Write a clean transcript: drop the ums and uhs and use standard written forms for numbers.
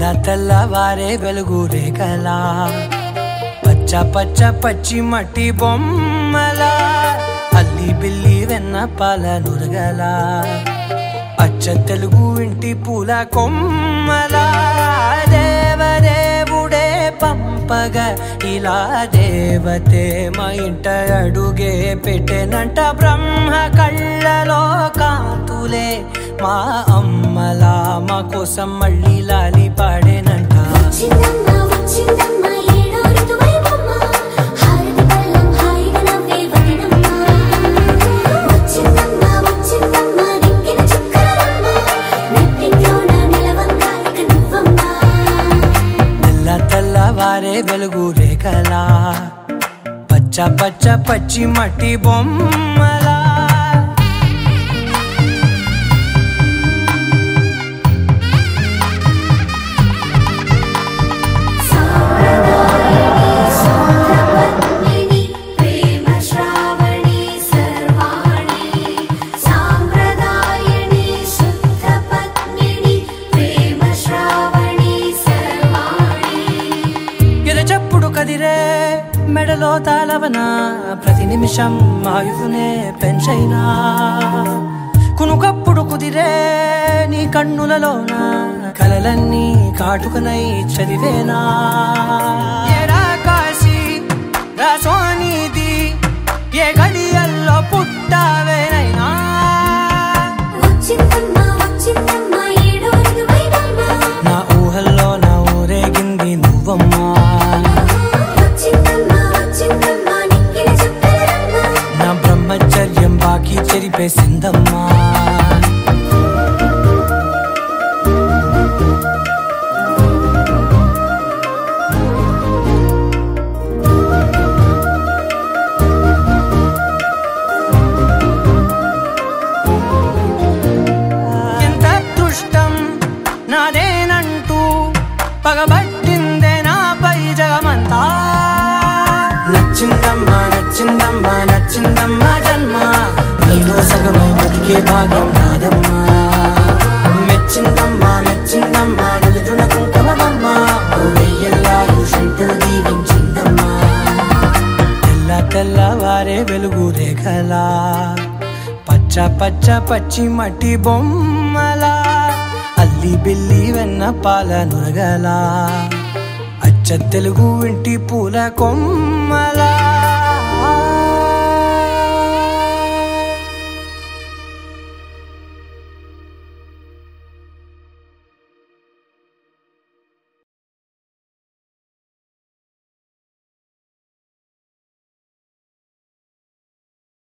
తెల్ల తెల్లవారే వెలుగు రేఖలా పచ్చ పచ్చ పచ్చి మట్టి బొమ్మలా అల్లి బిల్లి వెన్న పాల నురగలా అచ్చ తెలుగు ఇంటి పూల కొమ్మలా దేవదేవుడే పంపగా ఇలా దేవతే మా ఇంట అడుగే పెట్టెనంట బ్రహ్మ కళ్ళలో కాంతులే మా అమ్మలా మా కోసం మళ్ళీ లాలి పాడేనంట తెల్లవారే వెలుగు రేఖలా పచ్చ పచ్చ పచ్చి మట్టి బొమ్మలా కదిరే మెడలో తాళవన ప్రతి నిమిషం ఆయువునే పెంచైనా కునుకప్పుడు కుదిరే నీ కన్నులలోన కలలన్నీ కాటుకనై చదివేనా ఏరా కాశీ రాసోనిది ఏ గడియల్లో పుట్టావేనైనా నా ఊహల్లో నా ఊరేగింది నువ్వమ్మా నా బ్రహ్మచర్యం బాకీ చెరిపేసిందమ్మా ఎంత అదృష్టం నాదేనంటూ పగబట్టిందే నాపై జగమంతా నచ్చిందమ్మా నచ్చిందమ్మా నచ్చిందమ్మా జన్మ నీలో సగమై బతికే భాగం నాదమ్మా మెచ్చిందమ్మా మెచ్చిందమ్మా నుదుటిన కుంకుమమ్మా వెయ్యల్లా శంకరు దీవించిందమ్మా తెల్ల తెల్లవారే వెలుగు రేఖలా పచ్చ పచ్చ పచ్చి మట్టి బొమ్మలా అల్లి బిల్లి వెన్న పాల నురగలా అచ్చ తెలుగు ఇంటి పూల కొమ్మలా